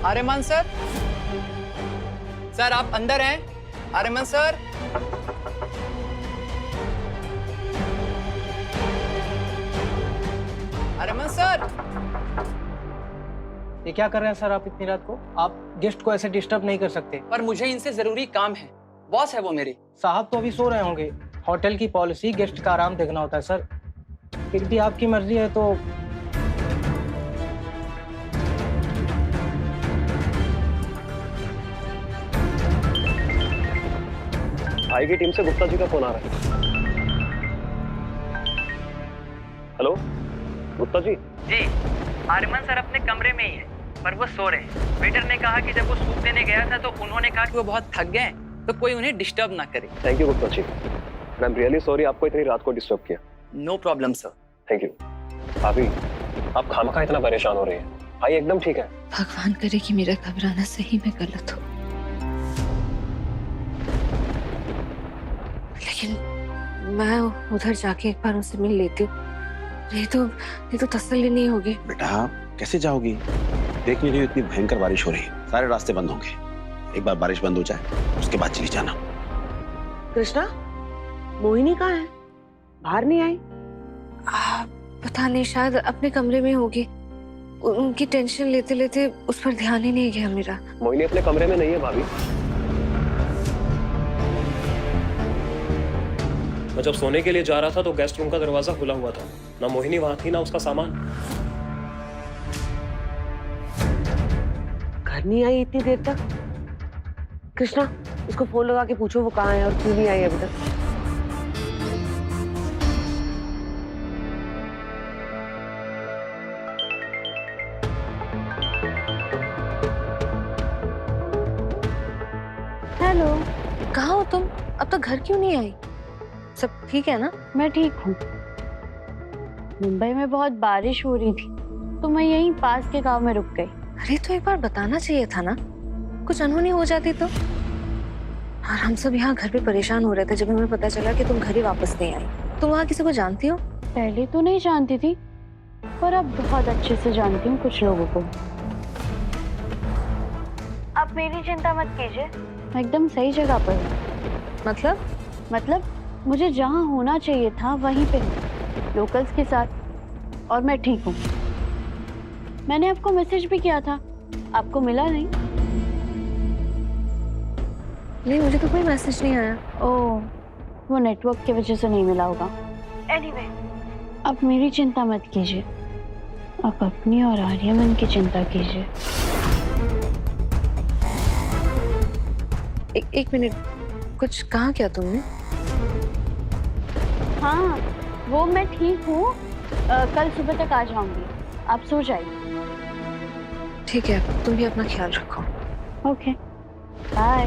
Aryaman sir, sir आप अंदर हैं? Aryaman sir, Aryaman sir. ये क्या कर रहे हैं सर आप इतनी रात को? आप गेस्ट को ऐसे डिस्टर्ब नहीं कर सकते। पर मुझे इनसे जरूरी काम है, बॉस है वो मेरे। साहब तो अभी सो रहे होंगे। होटल की पॉलिसी गेस्ट का आराम देखना होता है सर। फिर भी आपकी मर्जी है तो। भाई की टीम से गुप्ता जी का फोन आ रहा है। हेलो गुप्ता जी। जी, आर्यमान सर अपने कमरे में ही है, पर वो सो रहे हैं। वेटर ने कहा कि जब वो सूप देने गया था तो उन्होंने कहा कि वो बहुत थक गए हैं, तो कोई उन्हें डिस्टर्ब ना करे। Thank you Gupta ji. I am really sorry आपको इतनी रात को डिस्टर्ब किया। No problem sir. Thank you. भाभी आप खामखा इतना परेशान हो रही हैं। भाई एकदम ठीक है। भगवान करे कि मेरा घबराना सही में गलत हो, लेकिन मैं उधर जाके एक बार उनसे मिल लेती हूँ। ये तो तसल्ली नहीं होगी। बेटा कैसे जाओगी? देख नहीं रही हो इतनी भयंकर बारिश हो रही है, सारे रास्ते बंद होंगे। एक बार बारिश बंद हो जाए उसके बाद चली जाना। कृष्णा, मोहिनी कहाँ है? बाहर नहीं आई? पता नहीं, शायद अपने कमरे में होगी। उनकी टेंशन लेते लेते उस पर ध्यान ही नहीं गया मेरा। मोहिनी अपने कमरे में नहीं है भाभी। मैं जब सोने के लिए जा रहा था तो गेस्ट रूम का दरवाजा खुला हुआ था। ना मोहिनी वहां थी ना उसका सामान। घर नहीं आई इतनी देर तक? कृष्णा, उसको फोन लगा के पूछो वो कहाँ है और क्यों नहीं आई अभी तक। हेलो, कहाँ हो तुम? अब तक घर क्यों नहीं आई? सब ठीक है ना? मैं ठीक हूँ। मुंबई में बहुत बारिश हो रही थी तो मैं यहीं पास के गांव में रुक गई। अरे तो एक बार बताना चाहिए था ना, कुछ अनहोनी हो जाती तो। और हम सब यहाँ घर पे परेशान हो रहे थे जब हमें पता चला कि तुम घर ही वापस नहीं आई। तुम वहाँ किसी को जानती हो? पहले तो नहीं जानती थी, पर अब बहुत अच्छे से जानती हूँ कुछ लोगों को। आप मेरी चिंता मत कीजिए, मैं एकदम सही जगह पर हूँ। मतलब मुझे जहाँ होना चाहिए था वहीं पे हूँ, लोकल्स के साथ, और मैं ठीक हूँ। मैंने आपको मैसेज भी किया था, आपको मिला नहीं? नहीं, मुझे तो कोई मैसेज नहीं आया। ओह, वो नेटवर्क की वजह से नहीं मिला होगा। एनीवे, आप मेरी चिंता मत कीजिए, आप अपनी और आर्यमन की चिंता कीजिए। एक मिनट, कुछ कहा क्या तुमने? हाँ, वो मैं ठीक हूँ, कल सुबह तक आ जाऊंगी, आप सो जाइए। ठीक है, तुम भी अपना ख्याल रखो। Okay, bye.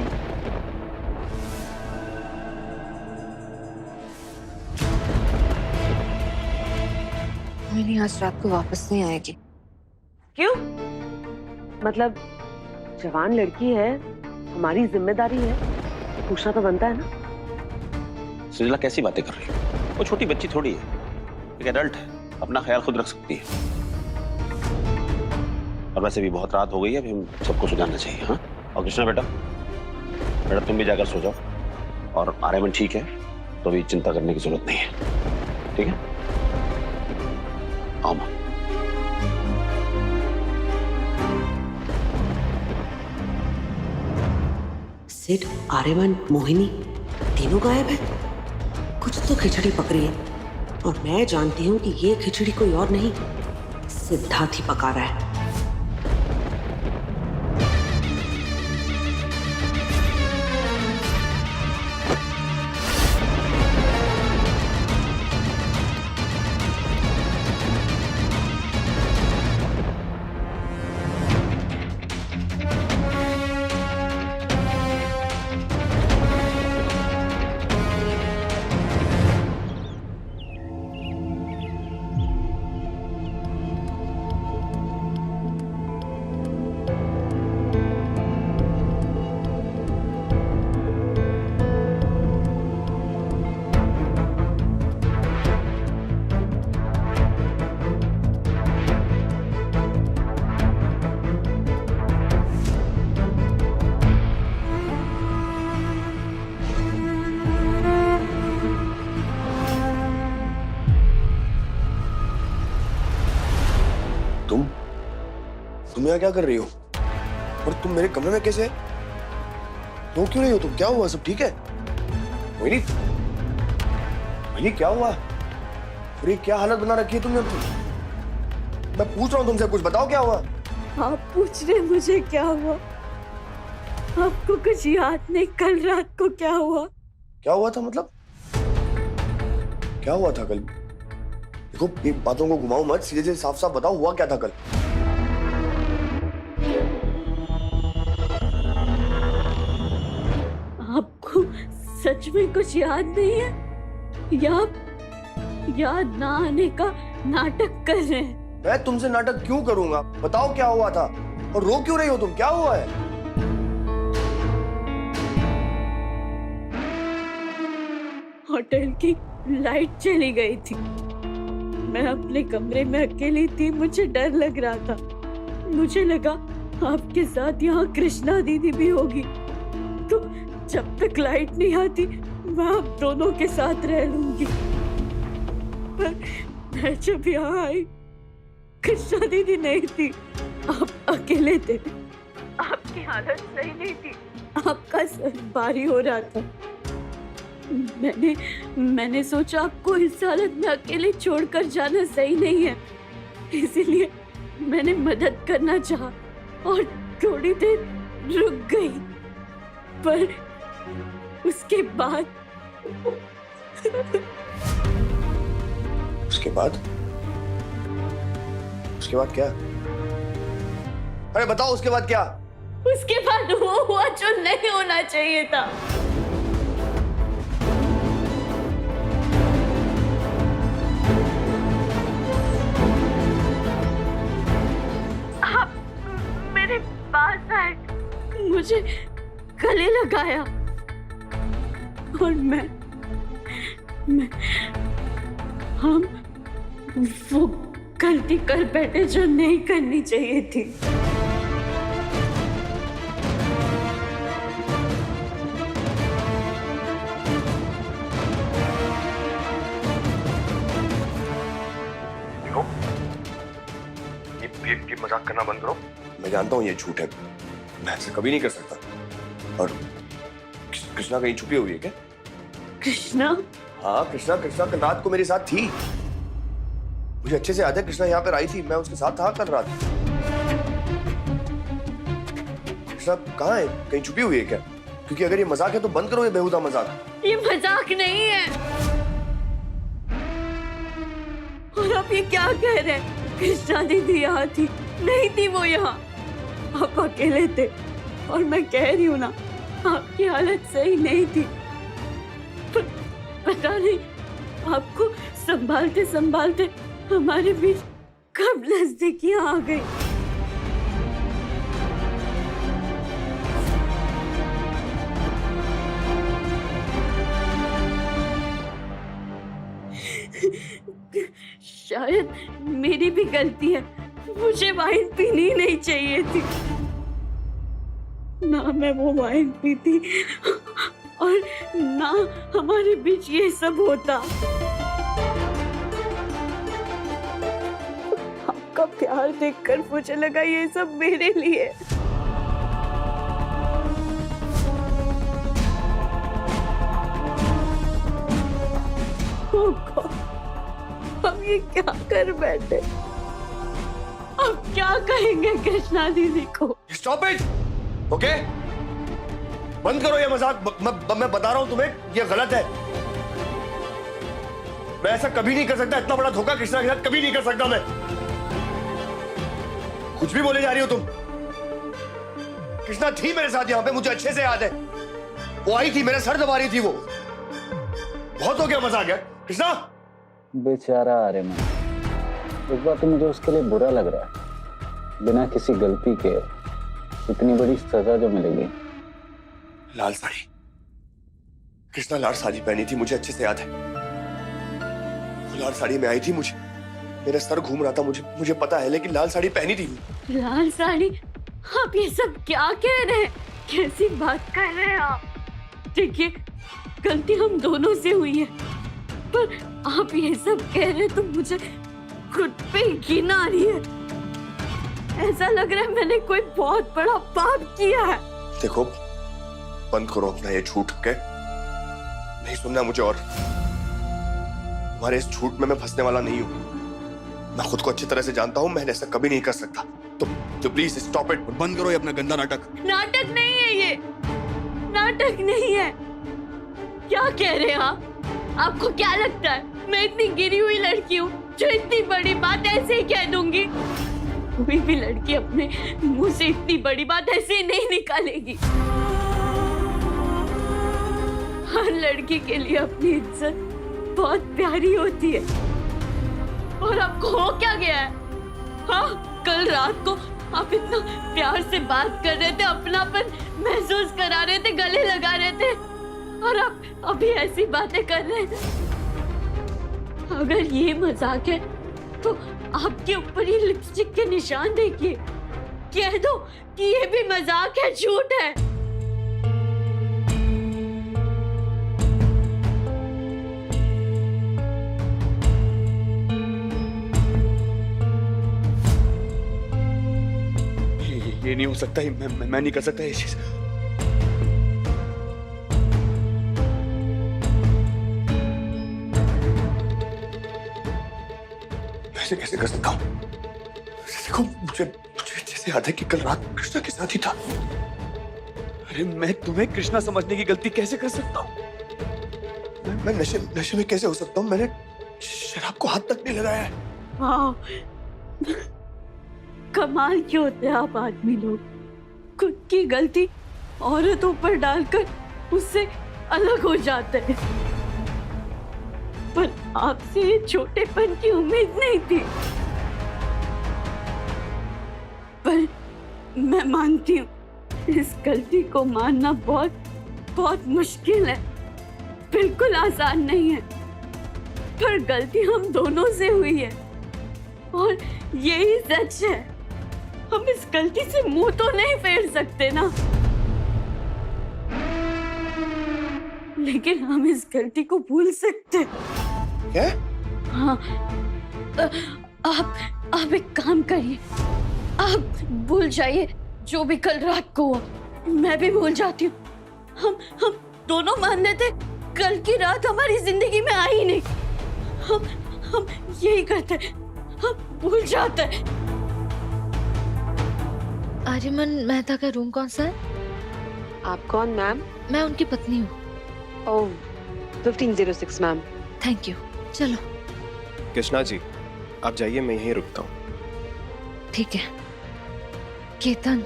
मोहिनी आज रात को वापस नहीं आएगी। क्यों? मतलब जवान लड़की है, हमारी जिम्मेदारी है, पूछना तो बनता है ना। सुजला कैसी बातें कर रही हो? वो छोटी बच्ची थोड़ी है, एक एडल्ट है, अपना ख्याल खुद रख सकती है। और वैसे भी बहुत रात हो गई है, अभी हम सबको सो जाना चाहिए। हाँ, और कृष्णा बेटा तुम भी जाकर सो जाओ। और आर्यमन ठीक है तो अभी चिंता करने की जरूरत नहीं है, ठीक है? आओ माँ। सिड, आर्यमन, मोहिनी तीनों गायब है। कुछ तो खिचड़ी पक रही है, और मैं जानती हूँ कि ये खिचड़ी कोई और नहीं, सिद्धार्थ ही पका रहा है। तुम यहाँ क्या कर रही हो? और तुम मेरे कमरे में कैसे? रो क्यों रही हो तुम? क्या हुआ? सब ठीक है? मोहिनी, मोहिनी क्या हुआ? और ये क्या हालत बना रखी है तुमने? मैं पूछ रहा हूँ तुमसे, कुछ बताओ क्या हुआ? आप पूछ रहे मुझे क्या हुआ? आपको कुछ याद नहीं? कल रात को क्या हुआ? क्या हुआ था मतलब? क्या हुआ था कल? देखो, ये बातों को घुमाओ मत, सीधे से साफ साफ बताओ, हुआ क्या था कल? आपको सच में कुछ याद नहीं है? या याद ना आने का नाटक कर रहे हैं? मैं तुमसे नाटक क्यों करूंगा? बताओ क्या हुआ था? और रो क्यों रही हो तुम? क्या हुआ है? होटल की लाइट चली गई थी। मैं अपने कमरे में अकेली थी, मुझे डर लग रहा था। मुझे लगा आपके साथ यहाँ कृष्णा दीदी भी होगी, तो जब तक लाइट नहीं आती मैं आप दोनों के साथ रह लूंगी। पर मैं जब यहाँ आई, कृष्णा दीदी नहीं थी, आप अकेले थे। आपकी हालत सही नहीं थी, आपका सर भारी हो रहा था। मैंने सोचा आपको इस हालत में अकेले छोड़कर जाना सही नहीं है, इसीलिए मैंने मदद करना चाहा और थोड़ी देर रुक गई। पर उसके बाद क्या? अरे बताओ, उसके बाद क्या? उसके बाद वो हुआ जो नहीं होना चाहिए था। आप मेरे पास आए, मुझे गले लगाया और हम वो गलती कर बैठे जो नहीं करनी चाहिए थी। देखो, ये मजाक करना बंद करो। मैं जानता हूँ ये झूठ है, मैं ऐसा कभी नहीं कर सकता। और कृष्णा कहीं छुपी हुई है क्या? कृष्णा? हाँ, कृष्णा कल रात को मेरे साथ थी। मुझे अच्छे से याद है, कृष्णा यहाँ पर आई थी, मैं उसके साथ था कल रात। कृष्णा कहाँ है? कहीं छुपी हुई है क्या? क्योंकि अगर ये मजाक है तो बंद करो ये बेहुदा मजाक। ये मजाक नहीं है। और आप ये क्या कह रहे हैं? कृष्णा दीदी यहाँ थी, नहीं थी वो यहाँ। आप अकेले थे और मैं कह रही हूँ ना, आपकी हालत सही नहीं थी। पता नहीं आपको संभालते संभालते हमारे बीच कब नजदीकियां आ गई। शायद मेरी भी गलती है, मुझे वाइन पीनी ही नहीं चाहिए थी। ना मैं वो वाइन पीती और ना हमारे बीच ये सब होता। आपका प्यार देखकर मुझे लगा ये सब मेरे लिए। हम ये क्या कर बैठे? अब क्या कहेंगे कृष्णा दीदी को? Stop it, okay? बंद करो ये मजाक। मैं बता रहा हूं तुम्हें, ये गलत है। मैं ऐसा कभी नहीं कर सकता, इतना बड़ा धोखा कृष्णा के साथ कभी नहीं कर सकता मैं। कुछ भी बोले जा रही हो तुम। कृष्णा थी मेरे साथ यहाँ पे, मुझे अच्छे से याद है। वो आई थी, मेरा सर दबा रही थी वो। बहुत हो गया मजाक है। कृष्णा बेचारा आर्यमन, एक बात तो मुझे उसके लिए बुरा लग रहा है, बिना किसी गलती के इतनी बड़ी सजा जो मिलेगी। लाल साड़ी, कृष्णा लाल साड़ी पहनी थी, मुझे अच्छे से याद है। वो लाल साड़ी में आई थी, मुझे मेरा सर घूम रहा था, मुझे पता है, लेकिन लाल साड़ी पहनी थी। लाल साड़ी? आप ये सब क्या कह रहे हैं? कैसी बात कर रहे हैं आप? देखिए, गलती हम दोनों से हुई है, पर आप ये सब कह रहे हैं तो मुझे खुद पे घिन आ रही है। ऐसा लग रहा है मैंने कोई बहुत बड़ा पाप किया है। देखो, बंद करो अपना ये झूठ, के नहीं सुनना मुझे, और तुम्हारे इस झूठ में मैं फंसने वाला नहीं हूं। मैं खुद को अच्छी तरह से जानता हूं, मैं ऐसा कभी नहीं कर सकता। तो प्लीज स्टॉप इट, बंद करो ये अपना गंदा नाटक। नाटक नहीं है ये, नाटक नहीं है। क्या कह रहे हैं आप? आपको क्या लगता है मैं इतनी गिरी हुई लड़की हूँ जो इतनी बड़ी बात ऐसे ही कह दूंगी? कोई भी लड़की अपने मुंह से इतनी बड़ी बात ऐसे ही नहीं निकालेगी। हर लड़की के लिए अपनी इज्जत बहुत प्यारी होती है। और आपको हो क्या गया है? हाँ, कल रात को आप इतना प्यार से बात कर रहे थे, अपनापन महसूस करा रहे थे, गले लगा रहे थे, और आप अभी ऐसी बातें कर रहे हैं। अगर ये मजाक है तो आपके ऊपर ये लिपस्टिक के निशान देखिए। कह दो कि ये भी मजाक है, झूठ है। ये नहीं हो सकता, मैं नहीं कर सकता ये चीज। मैं कैसे कर सकता हूँ? देखो, मुझे जैसे याद है कि कल रात कृष्णा के साथ ही था। अरे मैं तुम्हें कृष्णा समझने की गलती कैसे कर सकता हूँ? मैं नशे में कैसे हो सकता हूँ? मैंने शराब को हाथ तक नहीं लगाया है। वाह, कमाल के होते हैं आप आदमी लोग। खुद की गलती औरतों पर डालकर उससे अलग हो जाते हैं। पर आपसे छोटेपन की उम्मीद नहीं थी। पर मैं मानती हूँ, इस गलती को मानना बहुत बहुत मुश्किल है, बिल्कुल आसान नहीं है। पर गलती हम दोनों से हुई है और यही सच है। हम इस गलती से मुंह तो नहीं फेर सकते ना, लेकिन हम इस गलती को भूल सकते। क्या? हाँ, आप एक काम करिए, आप भूल जाइए जो भी कल रात को हुआ। मैं भी भूल जाती हूँ। हम दोनों मान लेते कल की रात हमारी जिंदगी में आई नहीं। हम यही करते, हम भूल जाते। आर्यमन मेहता का रूम कौन सा है? आप कौन मैम? मैं उनकी पत्नी हूँ। ओह, 1506 मैम। Thank you. चलो। कृष्णा जी, आप जाइए, मैं यहीं रुकता हूँ। ठीक है। केतन,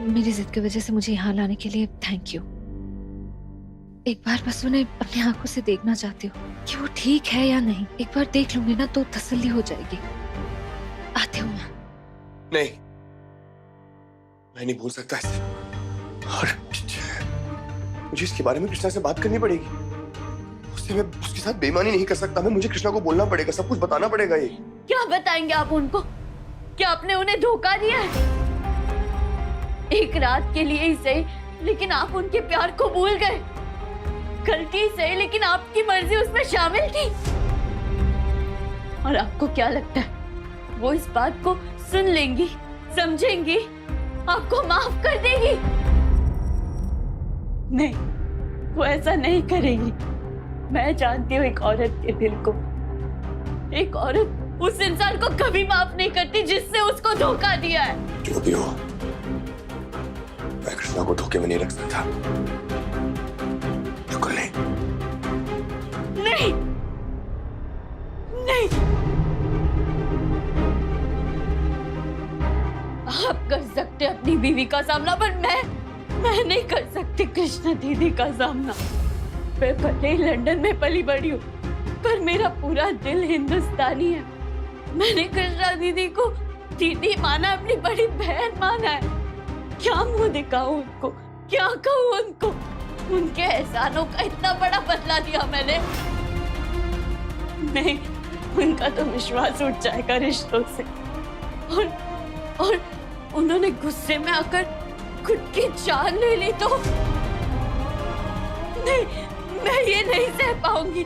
मेरी जिद की वजह से मुझे यहाँ लाने के लिए थैंक यू। एक बार बस उन्हें अपनी आंखों से देखना चाहती हूँ कि वो ठीक है या नहीं। एक बार देख लूंगी ना तो तसल्ली हो जाएगी। आती हूँ मैं। नहीं, मैं नहीं भूल सकता इसे। और मुझे इसके बारे में कृष्णा से बात करनी पड़ेगी। मैं उसके साथ बेईमानी नहीं कर सकता। मुझे कृष्णा को बोलना पड़ेगा, सब कुछ बताना पड़ेगा। ये क्या बताएंगे आप उनको? क्या आपने उन्हें धोखा दिया है? एक रात के लिए ही सही, लेकिन आप उनके प्यार को भूल गए। गलती सही, लेकिन आपकी मर्जी उसमें शामिल थी। और आपको क्या लगता है वो इस बात को सुन लेंगी, समझेंगी, आपको माफ कर देगी? नहीं, वो ऐसा नहीं करेगी। मैं जानती हूँ एक औरत के दिल को। एक औरत उस इंसान को कभी माफ नहीं करती जिससे उसको धोखा दिया है। जो भी हो, मैं कृष्णा को धोखे में नहीं रख सकता। बिल्कुल नहीं। नहीं, नहीं। आप कर सकते अपनी बीवी का सामना, पर मैं नहीं कर सकती कृष्णा दीदी का सामना। मैं भले ही लंदन में पली बड़ी हूँ, पर मेरा पूरा दिल हिंदुस्तानी है। मैंने कृष्णा दीदी को दीदी माना, अपनी बड़ी बहन माना है। क्या मुंह दिखाऊं उनको, क्या कहूँ उनको? उनके एहसानों का इतना बड़ा बदला दिया मैंने। नहीं, उनका तो विश्वास उठ जाएगा रिश्तों से। और उन्होंने गुस्से में आकर खुद की जान ले ली तो नहीं, मैं ये नहीं सह पाऊंगी।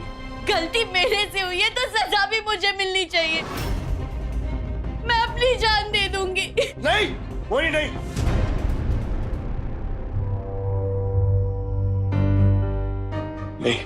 गलती मेरे से हुई है तो सजा भी मुझे मिलनी चाहिए। मैं अपनी जान दे दूंगी। रहूंगी। नहीं मोहिनी नहीं। नहीं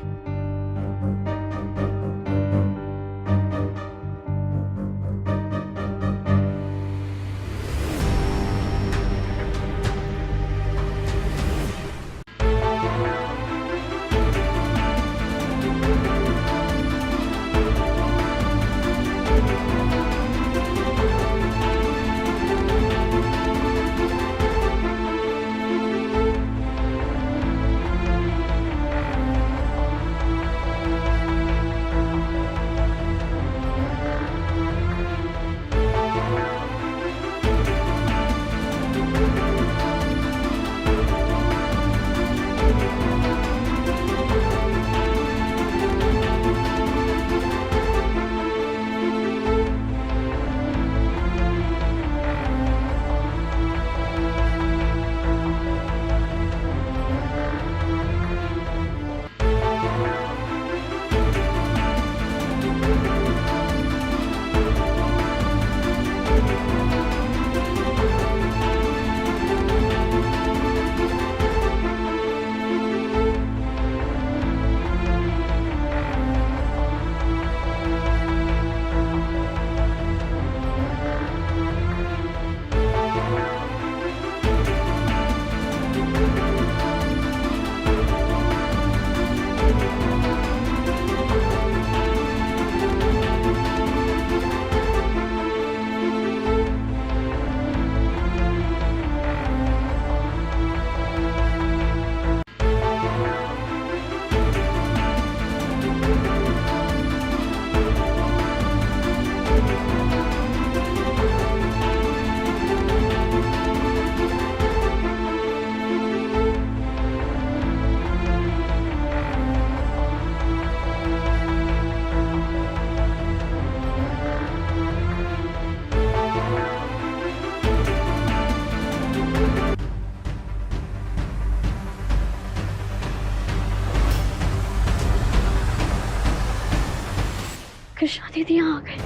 कृष्णा दीदी यहाँ आ गए।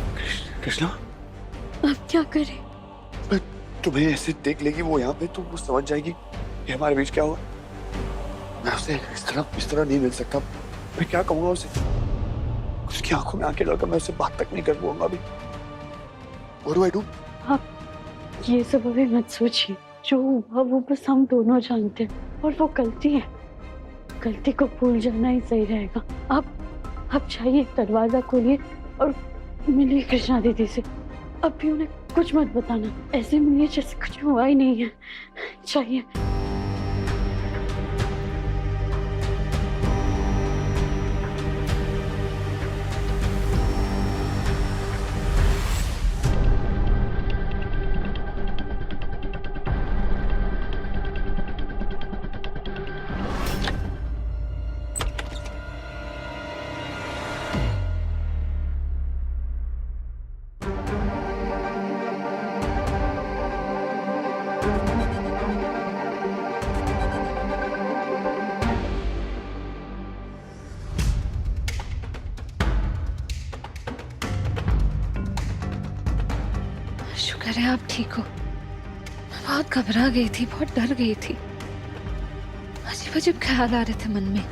कृष्णा अब क्या करें? तुम्हें ऐसे देख लेगी वो यहाँ पे तो वो समझ जाएगी कि हमारे बीच क्या हुआ। मैं उसे इस तरह नहीं मिल सकता। मैं क्या कहूँगा उसे? उसकी आंखों में आंखें डालकर मैं उससे बात तक नहीं कर पाऊंगा अभी। What do I do? आप ये सब अभी मत सोचिए। जो हुआ वो बस हम दोनों जानते हैं और वो गलती है। गलती को भूल जाना ही सही रहेगा। आप जाइए, दरवाजा खोलिए और मिलिए कृष्णा दीदी से। अब भी उन्हें कुछ मत बताना। ऐसे मिलिए जैसे कुछ हुआ ही नहीं है। चाहिए। शुक्र है आप ठीक हो। मैं बहुत घबरा गई थी, बहुत डर गई थी। अजीब अजीब ख्याल आ रहे थे मन में।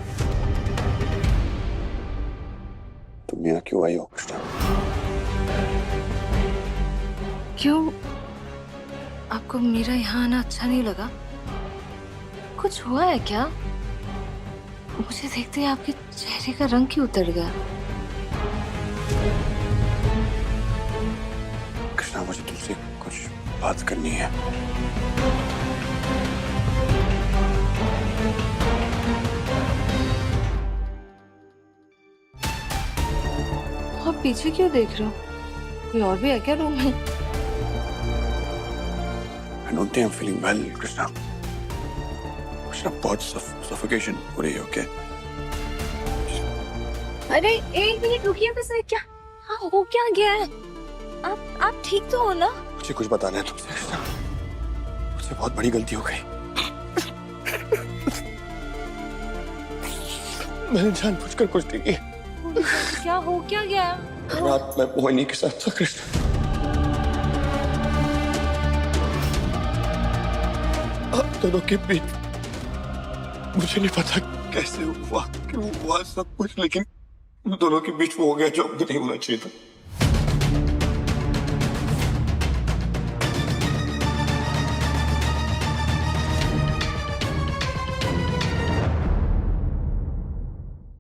तुम यहाँ क्यों आई हो कृष्णा? क्यों? आपको मेरा यहाँ आना अच्छा नहीं लगा? कुछ हुआ है क्या? मुझे देखते ही आपके चेहरे का रंग क्यों उतर गया? कृष्णा मुझे तुमसे कुछ बात करनी है। आप पीछे क्यों देख रहे हो? कोई और भी है क्या रूम में? I don't think I'm feeling well, Krishna. Krishna बहुत सफोकेशन हो रही है, ओके? अरे एक मिनट रुकिए, बस क्या हो क्या गया है? आप ठीक तो हो ना? मुझे कुछ बताना है तुमसे कृष्णा। मुझसे बहुत बड़ी गलती हो गई। मैंने जानबूझकर कुछ नहीं किया। क्या हो क्या गया? रात में मोहिनी के साथ था कृष्णा। आप दोनों के बीच मुझे नहीं पता कैसे हुआ, क्यों हुआ सब कुछ, लेकिन उन दोनों के बीच वो हो गया जो नहीं होना चाहिए था।